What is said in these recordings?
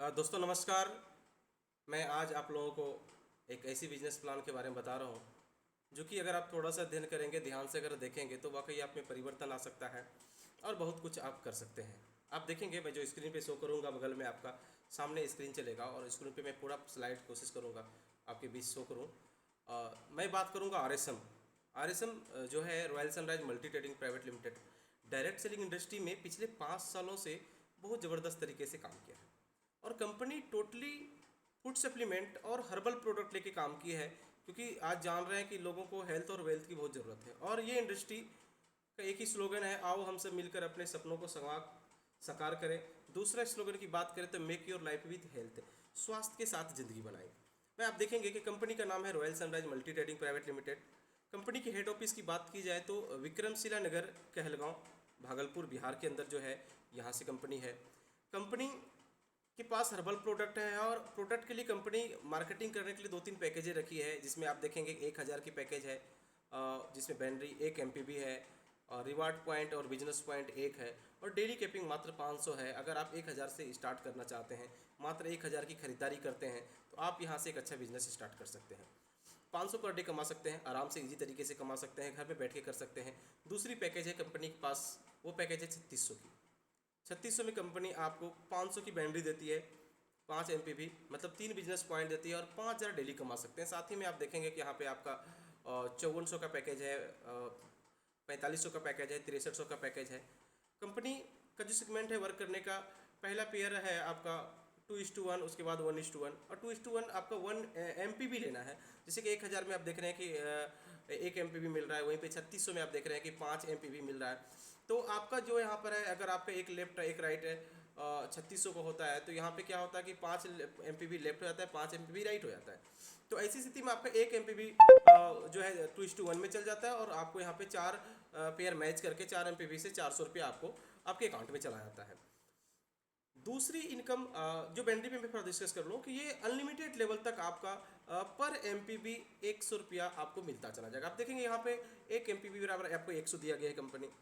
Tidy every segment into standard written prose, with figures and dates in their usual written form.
दोस्तों नमस्कार। मैं आज आप लोगों को एक ऐसी बिजनेस प्लान के बारे में बता रहा हूँ जो कि अगर आप थोड़ा सा अध्ययन करेंगे, ध्यान से अगर देखेंगे तो वाकई आप में परिवर्तन आ सकता है और बहुत कुछ आप कर सकते हैं। आप देखेंगे, मैं जो स्क्रीन पे शो करूँगा बगल में आपका सामने स्क्रीन चलेगा और स्क्रीन पे मैं पूरा स्लाइड कोशिश करूँगा आपके बीच शो करूँ। मैं बात करूँगा आरएसएम। आरएसएम जो है royal sunrise multi trading private limited, direct selling industry में पिछले 5 सालों से बहुत ज़बरदस्त तरीके से काम किया है और कंपनी टोटली फूड सप्लीमेंट और हर्बल प्रोडक्ट लेके काम की है, क्योंकि आज जान रहे हैं कि लोगों को हेल्थ और वेल्थ की बहुत ज़रूरत है। और ये इंडस्ट्री का एक ही स्लोगन है, आओ हम सब मिलकर अपने सपनों को साकार करें। दूसरा स्लोगन की बात करें तो make your life with health, स्वास्थ्य के साथ ज़िंदगी बनाएं। मैं आप देखेंगे कि कंपनी का नाम है royal sunrise multi trading private limited. Company के हेड ऑफिस की बात की जाए तो विक्रमशिला नगर, कहलगांव, भागलपुर, बिहार के अंदर जो है, यहाँ से कंपनी है। कंपनी के पास हर्बल प्रोडक्ट है और प्रोडक्ट के लिए कंपनी मार्केटिंग करने के लिए 2-3 पैकेजें रखी है, जिसमें आप देखेंगे 1,000 की पैकेज है, जिसमें बैनरी 1 MPB है और रिवार्ड पॉइंट और बिजनेस पॉइंट 1 है और डेली कैपिंग मात्र 500 है। अगर आप 1,000 से स्टार्ट करना चाहते हैं, मात्र 1,000 की खरीदारी करते हैं, तो आप यहाँ से एक अच्छा बिजनेस स्टार्ट कर सकते हैं। 500 पर डे कमा सकते हैं, आराम से इजी तरीके से कमा सकते हैं, घर में बैठ के कर सकते हैं। दूसरी पैकेज है कंपनी के पास, वो पैकेज है 3600 की। 3600 में कंपनी आपको 500 की बैटरी देती है, 5 MPB मतलब 3 बिजनेस पॉइंट देती है और 5,000 डेली कमा सकते हैं। साथ ही में आप देखेंगे कि यहाँ पे आपका 5400 का पैकेज है, 4500 का पैकेज है, 6300 का पैकेज है। कंपनी का जो सेगमेंट है वर्क करने का, पहला पेयर है आपका 2:1, उसके बाद 1:1 और 2:1 आपका 1 MPB लेना है। जैसे कि 1,000 में आप देख रहे हैं कि 1 MPB मिल रहा है, वहीं पे 3600 में आप देख रहे हैं कि 5 MPB मिल रहा है। तो आपका जो यहाँ पर है, अगर आपका एक लेफ्ट एक राइट है, 3600 का होता है, तो यहाँ पे क्या होता है कि 5 MPB लेफ्ट हो जाता है, 5 MPB राइट हो जाता है। तो ऐसी स्थिति में आपका 1 MPB जो है 2:1 में चल जाता है और आपको यहाँ पे 4 पेयर मैच करके 4 MPB से 400 रुपये आपको आपके अकाउंट में चला जाता है। दूसरी इनकम जो बैंडी में मैं थोड़ा डिस्कस कर लूँ कि ये अनलिमिटेड लेवल तक आपका पर MPB 100 रुपया आपको मिलता चला जाएगा। आप देखेंगे यहाँ पे 1 MPB बराबर आपको 100 दिया गया है कंपनी।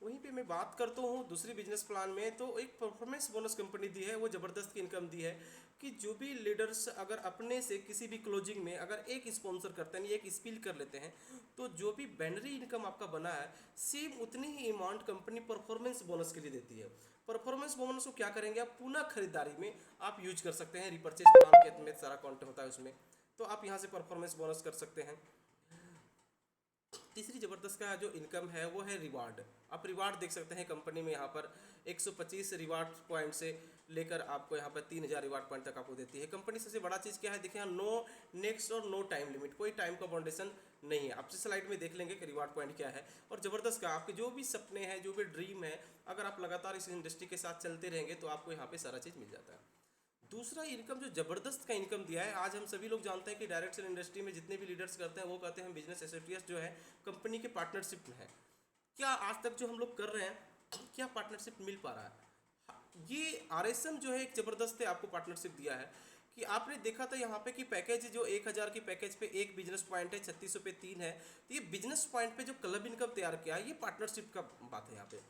वहीं पे मैं बात करता हूँ दूसरी बिजनेस प्लान में, तो एक परफॉर्मेंस बोनस कंपनी दी है, वो ज़बरदस्त इनकम दी है कि जो भी लीडर्स अगर अपने से किसी भी क्लोजिंग में अगर एक स्पॉन्सर करते हैं, एक स्पिल कर लेते हैं, तो जो भी बैनरी इनकम आपका बना है, सेम उतनी ही अमाउंट कंपनी परफॉर्मेंस बोनस के लिए देती है। परफॉर्मेंस बोनस को क्या करेंगे आप, पुनः खरीदारी में आप यूज कर सकते हैं। रिपर्चेज प्लान के अंदर सारा कॉन्टेंट होता है उसमें, तो आप यहाँ से परफॉर्मेंस बोनस कर सकते हैं। तीसरी ज़बरदस्त का जो इनकम है वो है रिवार्ड। आप रिवार्ड देख सकते हैं कंपनी में यहाँ पर 125 रिवार्ड पॉइंट से लेकर आपको यहाँ पर 3,000 रिवार्ड पॉइंट तक आपको देती है कंपनी। सबसे बड़ा चीज़ क्या है, देखिए यहाँ नो नेक्स्ट और नो टाइम लिमिट, कोई टाइम का बाउंडेशन नहीं है। आप इस स्लाइड में देख लेंगे कि रिवार्ड पॉइंट क्या है। और ज़बरदस्त का आपके जो भी सपने हैं, जो भी ड्रीम है, अगर आप लगातार इस इंडस्ट्री के साथ चलते रहेंगे तो आपको यहाँ पे सारा चीज़ मिल जाता है। दूसरा इनकम जो जबरदस्त का इनकम दिया है, आज हम सभी लोग जानते हैं कि डायरेक्ट सेल इंडस्ट्री में जितने भी लीडर्स करते हैं वो कहते हैं हम बिजनेस एसोसिएट्स जो है कंपनी के पार्टनरशिप में है। क्या आज तक जो हम लोग कर रहे हैं, क्या पार्टनरशिप मिल पा रहा है? ये RSM जो है एक जबरदस्त है, आपको पार्टनरशिप दिया है कि आपने देखा था यहाँ पे कि पैकेज जो 1,000 की पैकेज पे एक बिजनेस पॉइंट है, 3600 पे 3 है। तो ये बिजनेस पॉइंट पे जो क्लब इनकम तैयार किया है, ये पार्टनरशिप का बात है। यहाँ पे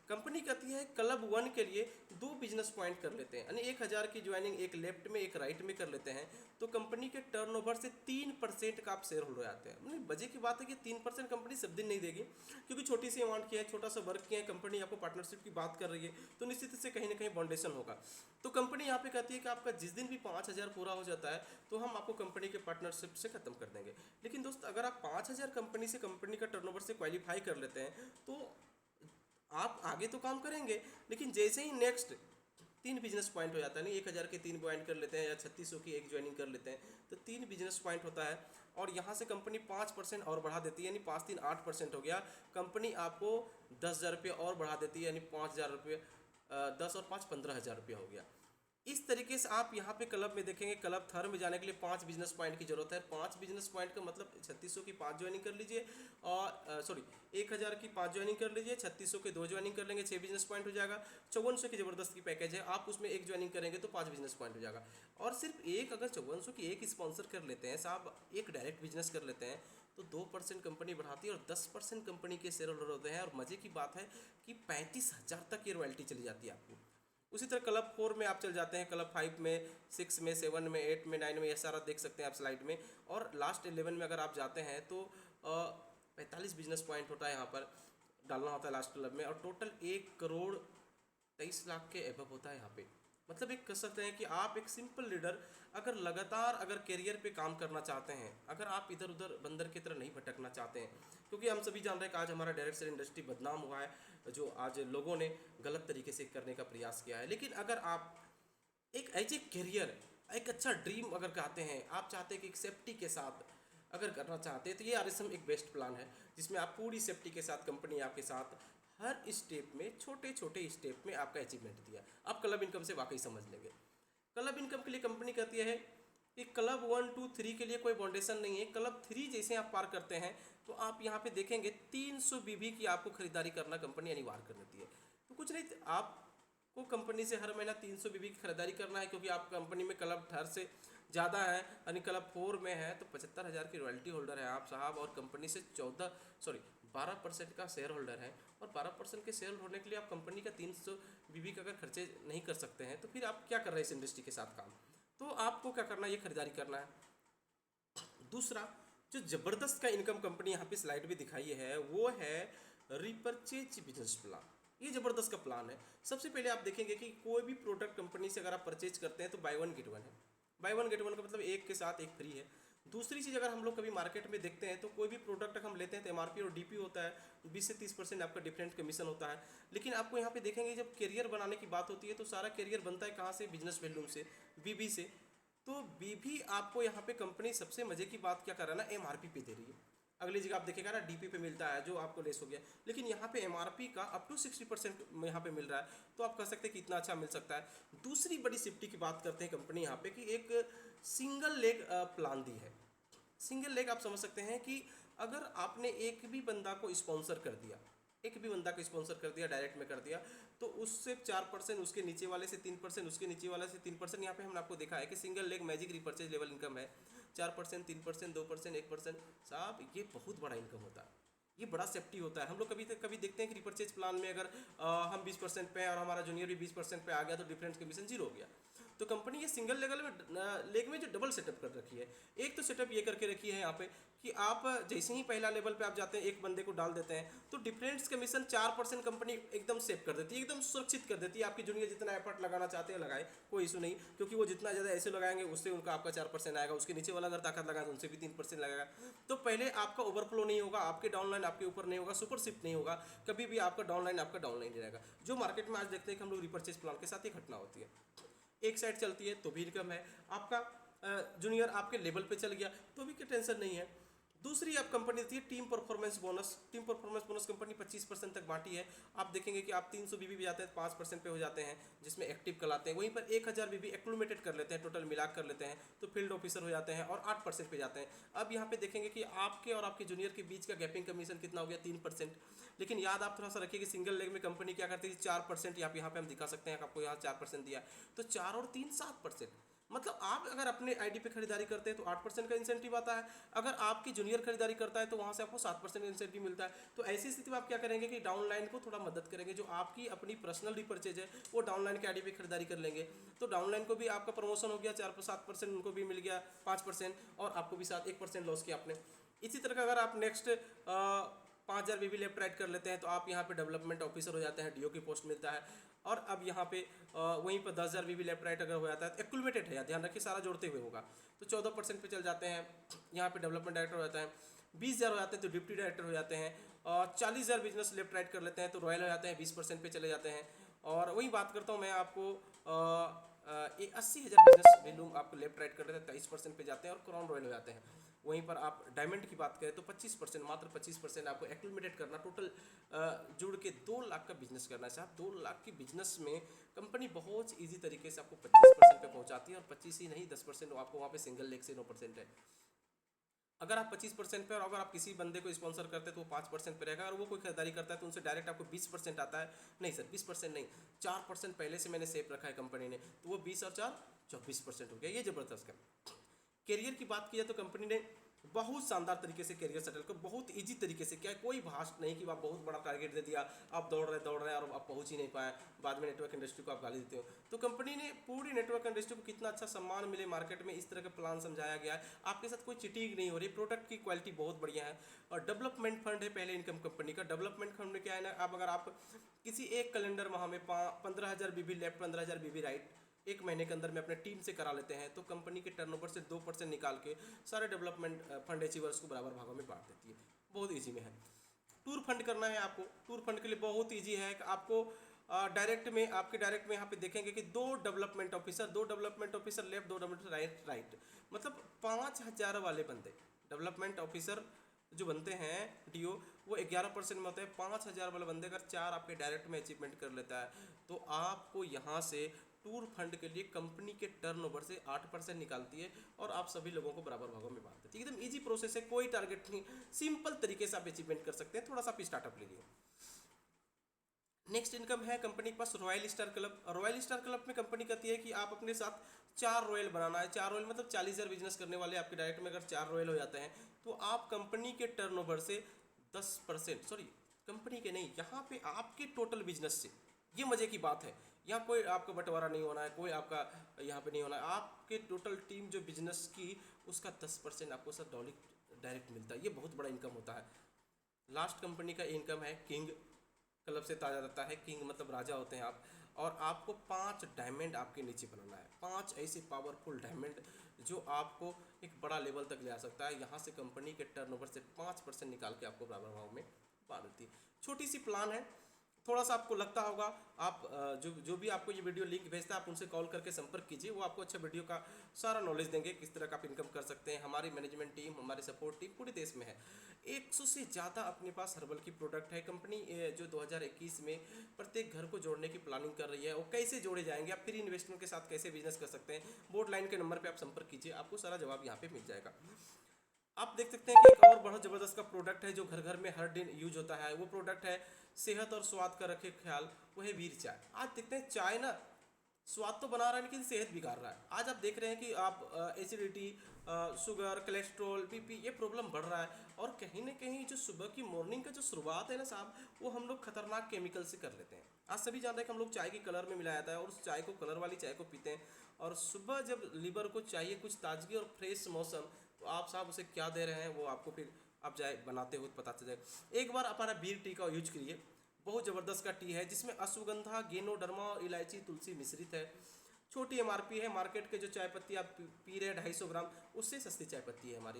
कंपनी कहती है क्लब 1 के लिए 2 बिजनेस पॉइंट कर लेते हैं, यानी 1,000 की ज्वाइनिंग एक लेफ्ट में एक राइट में कर लेते हैं, तो कंपनी के टर्नओवर से 3% का आप शेयर होल्डर आते हैं। मतलब मजे की बात है कि 3% कंपनी सब दिन नहीं देगी, क्योंकि छोटी सी अमाउंट की है, छोटा सा वर्क किया है, कंपनी आपको पार्टनरशिप की बात कर रही है, तो निश्चित से कहीं ना कहीं बाउंडेशन होगा। तो कंपनी यहाँ पे कहती है कि आपका जिस दिन भी 5,000 पूरा हो जाता है तो हम आपको कंपनी के पार्टनरशिप से खत्म कर देंगे। लेकिन दोस्त, अगर आप 5,000 कंपनी से कंपनी का टर्नओवर से क्वालिफाई कर लेते हैं तो आप आगे तो काम करेंगे, लेकिन जैसे ही नेक्स्ट 3 बिजनेस पॉइंट हो जाता है, नहीं 1,000 के 3 पॉइंट कर लेते हैं या 3600 की एक ज्वाइनिंग कर लेते हैं, तो 3 बिजनेस पॉइंट होता है और यहाँ से कंपनी 5% और बढ़ा देती है, यानी 5-3 8% हो गया। कंपनी आपको 10,000 रुपये और बढ़ा देती है, यानी 5,000 रुपये, 10 और 5 15,000 रुपया हो गया। इस तरीके से आप यहाँ पे क्लब में देखेंगे, क्लब थर्ड में जाने के लिए 5 बिजनेस पॉइंट की जरूरत है। 5 बिजनेस पॉइंट का मतलब 3600 की 5 ज्वाइनिंग कर लीजिए और सॉरी 1,000 की 5 ज्वाइनिंग कर लीजिए, 3600 के 2 ज्वाइनिंग कर लेंगे, 6 बिजनेस पॉइंट हो जाएगा। 5400 की जबरदस्त की पैकेज है, आप उसमें एक ज्वाइनिंग करेंगे तो 5 बिजनेस पॉइंट हो जाएगा। और सिर्फ एक, अगर 5400 की एक स्पॉन्सर कर लेते हैं साहब, एक डायरेक्ट बिजनेस कर लेते हैं, तो 2% कंपनी बढ़ाती है और 10% कंपनी के शेयर होल्डर होते हैं। और मजे की बात है कि 35,000 तक ये रॉयल्टी चली जाती है आपको। उसी तरह क्लब 4 में आप चल जाते हैं, क्लब 5 में, 6 में, 7 में, 8 में, 9 में, ये सारा देख सकते हैं आप स्लाइड में। और लास्ट 11 में अगर आप जाते हैं तो 45 बिजनेस पॉइंट होता है यहाँ पर डालना होता है लास्ट क्लब में, और टोटल 1 करोड़ 23 लाख के एबव होता है यहाँ पे। मतलब एक कह सकते हैं कि आप एक सिंपल लीडर अगर लगातार अगर करियर पे काम करना चाहते हैं, अगर आप इधर उधर बंदर की तरह नहीं भटकना चाहते हैं, क्योंकि हम सभी जान रहे हैं कि आज हमारा डायरेक्ट सेल इंडस्ट्री बदनाम हुआ है, जो आज लोगों ने गलत तरीके से करने का प्रयास किया है। लेकिन अगर आप एक एज ए करियर, एक अच्छा ड्रीम अगर चाहते हैं, आप चाहते हैं कि एक सेफ्टी के साथ अगर करना चाहते हैं, तो ये आरएसएम एक बेस्ट प्लान है, जिसमें आप पूरी सेफ्टी के साथ, कंपनी आपके साथ हर स्टेप में, छोटे छोटे स्टेप में आपका अचीवमेंट दिया। आप क्लब इनकम से वाकई समझ लेंगे। क्लब इनकम के लिए कंपनी कहती है कि क्लब 1, 2, 3 के लिए कोई फाउंडेशन नहीं है। क्लब 3 जैसे आप पार करते हैं तो आप यहाँ पे देखेंगे 300 बीबी की आपको खरीदारी करना कंपनी अनिवार्य कर देती है। तो कुछ नहीं, आपको कंपनी से हर महीना 300 बीबी की खरीदारी करना है, क्योंकि आप कंपनी में क्लब 3 से ज़्यादा है, यानी क्लब 4 में है तो 75,000 की रॉयल्टी होल्डर है आप साहब, और कंपनी से 12% का शेयर होल्डर है। और 12% के शेयर होने के लिए आप कंपनी का 300 बीबी का अगर खर्चे नहीं कर सकते हैं, तो फिर आप क्या कर रहे हैं इस इंडस्ट्री के साथ काम। तो आपको क्या करना है, ये खरीदारी करना है। दूसरा जो ज़बरदस्त का इनकम कंपनी यहाँ पे स्लाइड में दिखाई है, वो है रिपर्चेज बिजनेस प्लान। ये ज़बरदस्त का प्लान है। सबसे पहले आप देखेंगे कि कोई भी प्रोडक्ट कंपनी से अगर आप परचेज करते हैं तो बाय 1 गेट 1 है। बाय 1 गेट 1 का मतलब एक के साथ एक फ्री है। दूसरी चीज़, अगर हम लोग कभी मार्केट में देखते हैं तो कोई भी प्रोडक्ट हम लेते हैं तो एमआरपी और डीपी होता है, 20 से 30% आपका डिफरेंट कमीशन होता है। लेकिन आपको यहाँ पे देखेंगे जब करियर बनाने की बात होती है तो सारा करियर बनता है कहाँ से, बिजनेस वैल्यूम से, बीबी से। तो बीबी आपको यहाँ पे कंपनी सबसे मजे की बात क्या कर रहा है ना, एमआरपी पे दे रही है। अगली जगह आप देखेगा ना डीपी पे मिलता है जो आपको लेस हो गया, लेकिन यहाँ पे एमआरपी का अप टू 60% यहाँ पे मिल रहा है। तो आप कह सकते हैं कि इतना अच्छा मिल सकता है। दूसरी बड़ी सेफ्टी की बात करते हैं कंपनी यहाँ पे कि एक सिंगल लेग प्लान दी है। सिंगल लेग आप समझ सकते हैं कि अगर आपने एक भी बंदा को स्पॉन्सर कर दिया, एक भी बंदा को स्पॉन्सर कर दिया, डायरेक्ट में कर दिया, तो उससे 4%, उसके नीचे वाले से 3%, उसके नीचे वाले से 3%। यहाँ पे हमने आपको देखा है कि single leg magic repurchase level income है 4%, 3%, 2%, 1%। साहब ये बहुत बड़ा इनकम होता है, ये बड़ा सेफ्टी होता है। हम लोग कभी कभी देखते हैं कि रिपर्चेज प्लान में अगर हम 20% पे हैं और हमारा जूनियर भी 20% पे आ गया तो डिफरेंस कमीशन 0 हो गया। तो कंपनी ये सिंगल लेग में जो डबल सेटअप कर रखी है, एक तो सेटअप ये करके रखी है यहाँ पे कि आप जैसे ही पहला लेवल पे आप जाते हैं, एक बंदे को डाल देते हैं तो डिफरेंस कमीशन 4% कंपनी एकदम सेव कर देती है, एकदम सुरक्षित कर देती है। आपकी जूनियर जितना एफर्ट लगाना चाहते हैं लगाए, कोई इशू नहीं, क्योंकि वो जितना ज़्यादा ऐसे लगाएंगे उससे उनका आपका 4% आएगा, उसके नीचे वाला अगर ताकत लगाए तो उनसे भी 3% लगेगा। तो पहले आपका ओवरफ्लो नहीं होगा, आपके डाउनलाइन आपके ऊपर नहीं होगा, सुपर शिफ्ट नहीं होगा, कभी भी आपका डाउनलाइन नहीं रहेगा। जो मार्केट में आज देखते हैं कि हम लोग रिपर्चेज प्लान के साथ ही घटना होती है, एक साइड चलती है तो भी इनकम है, आपका जूनियर आपके लेवल पे चल गया तो भी कोई टेंशन नहीं है। दूसरी आप कंपनी देती है team performance bonus. Team performance bonus company 25% तक बांटी है। आप देखेंगे कि आप 300 बीबी भी जाते हैं 5% पे हो जाते हैं, जिसमें एक्टिव कराते हैं। वहीं पर 1000 बीबी एक्लूमेटेड कर लेते हैं, टोटल मिलाक कर लेते हैं तो फील्ड ऑफिसर हो जाते हैं और 8% पे जाते हैं। अब यहाँ पे देखेंगे कि आपके और आपके जूनियर के बीच का गैपिंग कमीशन कितना हो गया, 3%। लेकिन याद आप थोड़ा सा रखिए कि सिंगल लेग में कंपनी क्या करती है, 4%। यहाँ पे हम दिखा सकते हैं आपको, यहाँ 4% दिया, तो 4 और 3 7%। मतलब आप अगर अपने आईडी पे खरीदारी करते हैं तो 8% का इंसेंटिव आता है, अगर आपकी जूनियर खरीदारी करता है तो वहाँ से आपको 7% इंसेंटिव मिलता है। तो ऐसी स्थिति में आप क्या करेंगे कि डाउनलाइन को थोड़ा मदद करेंगे, जो आपकी अपनी पर्सनल रिपर्चेज है वो डाउनलाइन के आईडी पे खरीदारी कर लेंगे, तो डाउनलाइन को भी आपका प्रमोशन हो गया, 4-7% उनको भी मिल गया, 5%, और आपको भी 1% लॉस किया आपने। इसी तरह का अगर आप नेक्स्ट 5000 बीबी लेफ्ट राइट कर लेते हैं तो आप यहाँ पे डेवलपमेंट ऑफिसर हो जाते हैं, डीओ की पोस्ट मिलता है। और अब यहाँ पे वहीं पर 10,000 बीबी लेफ्ट राइट अगर हो जाता है तो एक्लूमेटेड है, ध्यान रखिए सारा जोड़ते हुए होगा, तो 14% पे चल जाते हैं। यहाँ पे डेवलपमेंट डायरेक्टर हो जाता है, 20,000 हो जाते हैं तो डिप्टी डायरेक्टर हो जाते हैं, और 40,000 बिजनेस लेफ्ट राइट कर लेते हैं तो रॉयल हो जाते हैं, 20% पे चले जाते हैं। और वही बात करता हूँ मैं आपको, 80,000 बिजनेस वैल्यूम आपको लेफ्ट राइट कर लेते हैं, 23% पे जाते हैं और क्राउन रॉयल हो जाते हैं। वहीं पर आप डायमंड की बात करें तो 25%, मात्र 25% आपको एक्लूमेटेड करना, टोटल जुड़ के 2 लाख का बिजनेस करना है साहब। 2 लाख की बिजनेस में कंपनी बहुत ईजी तरीके से आपको 25% पे पहुंचाती है, और 25 ही नहीं 10% आपको वहाँ पे सिंगल लेग से 9% है। अगर आप 25% पे, और अगर आप किसी बंदे को स्पॉन्सर करते हैं तो वो 5% पे रहेगा, और वो कोई खरीदारी करता है तो उनसे डायरेक्ट आपको 20% आता है। नहीं सर 20% नहीं, 4% पहले से मैंने सेव रखा है कंपनी ने, तो वो 20 और 4 24% हो गया। ये जबरदस्त है। करियर की बात किया तो कंपनी ने बहुत शानदार तरीके से करियर सेटल कर, बहुत इजी तरीके से, क्या कोई भाष नहीं कि आप बहुत बड़ा टारगेट दे दिया, आप दौड़ रहे और आप पहुंच ही नहीं पाए, बाद में नेटवर्क इंडस्ट्री को आप गाली देते हो। तो कंपनी ने पूरी नेटवर्क इंडस्ट्री को कितना अच्छा सम्मान मिले मार्केट में, इस तरह का प्लान समझाया गया है। आपके साथ कोई चीटिंग नहीं हो रही, प्रोडक्ट की क्वालिटी बहुत बढ़िया है। और डेवलपमेंट फंड है पहले इनकम कंपनी का। डेवलपमेंट फंड में क्या है ना, आप अगर आप किसी एक कैलेंडर माह में 15,000 बीबी लेफ्ट, 15,000 बीबी राइट एक महीने के अंदर में अपने टीम से करा लेते हैं, तो कंपनी के टर्नओवर से 2% निकाल के सारे डेवलपमेंट फंड अचीवर्स को बराबर भागों में बांट देती है। बहुत ईजी में है। टूर फंड करना है आपको, टूर फंड के लिए बहुत ईजी है कि आपको डायरेक्ट में, आपके डायरेक्ट में यहाँ पे देखेंगे कि दो डेवलपमेंट ऑफिसर लेफ्ट, दो डेवलपमेंट राइट, मतलब 5,000 वाले बंदे डेवलपमेंट ऑफिसर जो बनते हैं डीओ, वो 11% में होते हैं। 5,000 वाले बंदे अगर 4 आपके डायरेक्ट में अचीवमेंट कर लेता है, तो आपको यहाँ से टूर फंड के लिए कंपनी के टर्नओवर से 8% निकालती है और आप सभी लोगों को बराबर भागों में बांट देती है। एकदम इजी प्रोसेस है, कोई टारगेट नहीं, सिंपल तरीके से आप अचीवमेंट कर सकते हैं। थोड़ा सा आप स्टार्टअप ले लिए। नेक्स्ट इनकम है कंपनी के पास royal star club. Royal star club में कंपनी कहती है कि आप अपने साथ 4 रॉयल बनाना है। 4 रॉयल मतलब 40,000 बिजनेस करने वाले आपके डायरेक्ट में अगर 4 रॉयल हो जाते हैं, तो आप कंपनी के टर्नओवर से 10%, सॉरी कंपनी के नहीं, यहाँ पे आपके टोटल बिजनेस से, ये मजे की बात है, यहाँ कोई आपका बंटवारा नहीं होना है, कोई आपका यहाँ पे नहीं होना है, आपके टोटल टीम जो बिजनेस की उसका 10% आपको सर डायरेक्ट मिलता है। ये बहुत बड़ा इनकम होता है। लास्ट कंपनी का इनकम है किंग क्लब से ताजा रहता है। किंग मतलब राजा होते हैं आप, और आपको 5 डायमंड आपके नीचे बनाना है। 5 ऐसे पावरफुल डायमंड जो आपको एक बड़ा लेवल तक ले आ सकता है। यहाँ से कंपनी के टर्नओवर से 5% निकाल के आपको बराबर भाव में बांट देती है। छोटी सी प्लान है, थोड़ा सा आपको लगता होगा, आप जो भी आपको ये वीडियो लिंक भेजता है, आप उनसे कॉल करके संपर्क कीजिए, वो आपको अच्छा वीडियो का सारा नॉलेज देंगे, किस तरह का आप इनकम कर सकते हैं। हमारी मैनेजमेंट टीम, हमारी सपोर्ट टीम पूरे देश में है। 100 से ज़्यादा अपने पास हर्बल की प्रोडक्ट है। कंपनी जो 2021 में प्रत्येक घर को जोड़ने की प्लानिंग कर रही है। वो कैसे जोड़े जाएंगे, आप फ्री इन्वेस्टमेंट के साथ कैसे बिजनेस कर सकते हैं, बोर्ड लाइन के नंबर पर आप संपर्क कीजिए, आपको सारा जवाब यहाँ पे मिल जाएगा। आप देख सकते हैं कि एक और बहुत ज़बरदस्त का प्रोडक्ट है जो घर घर में हर दिन यूज होता है। वो प्रोडक्ट है सेहत और स्वाद का रखे ख्याल, वो है वीर चाय। आज देखते हैं चाय ना स्वाद तो बना रहा है लेकिन सेहत बिगाड़ रहा है। आज आप देख रहे हैं कि आप एसिडिटी, शुगर, कोलेस्ट्रॉल, बीपी, ये प्रॉब्लम बढ़ रहा है। और कहीं ना कहीं जो सुबह की मॉर्निंग का जो शुरुआत है ना साहब, वो हम लोग खतरनाक केमिकल से कर लेते हैं। आज सभी जानते हैं कि हम लोग चाय की कलर में मिलाया जाता है और उस चाय को, कलर वाली चाय को पीते हैं। और सुबह जब लीवर को चाहिए कुछ ताजगी और फ्रेश मौसम, तो आप साहब उसे क्या दे रहे हैं वो आपको फिर आप जाए बनाते हो पता चल जाए। एक बार हमारा बीर टी का यूज करिए, बहुत ज़बरदस्त का टी है जिसमें अश्वगंधा, गेनोडर्मा और इलायची, तुलसी मिश्रित है। छोटी एमआरपी है, मार्केट के जो चाय पत्ती आप पी रहे हैं 250 ग्राम, उससे सस्ती चाय पत्ती है हमारी।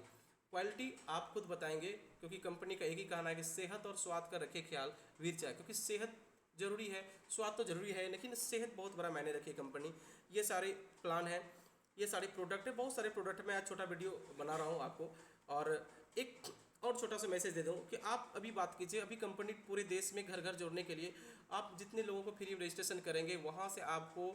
क्वालिटी आप खुद बताएंगे, क्योंकि कंपनी का एक ही कहना है कि सेहत और स्वाद का रखे ख्याल वीर चाय। क्योंकि सेहत जरूरी है, स्वाद तो जरूरी है, लेकिन सेहत बहुत बड़ा मायने रखी है कंपनी। ये सारे प्लान है, ये सारे प्रोडक्ट है, बहुत सारे प्रोडक्ट मैं आज छोटा वीडियो बना रहा हूँ आपको। और एक और छोटा सा मैसेज दे दूँ कि आप अभी बात कीजिए, अभी कंपनी पूरे देश में घर घर जोड़ने के लिए आप जितने लोगों को फ्री में रजिस्ट्रेशन करेंगे, वहाँ से आपको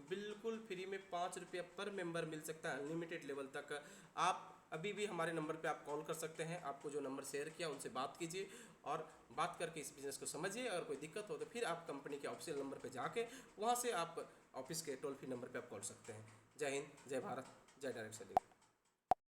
बिल्कुल फ्री में 5 रुपये पर मेंबर मिल सकता है, अनलिमिटेड लेवल तक। आप अभी भी हमारे नंबर पे आप कॉल कर सकते हैं, आपको जो नंबर शेयर किया उनसे बात कीजिए और बात करके इस बिज़नेस को समझिए। अगर कोई दिक्कत हो तो फिर आप कंपनी के ऑफिशियल नंबर पे जाके वहाँ से आप ऑफिस के टोल फ्री नंबर पे आप कॉल सकते हैं। जय हिंद, जय भारत, जय डायरेक्ट सेलिंग।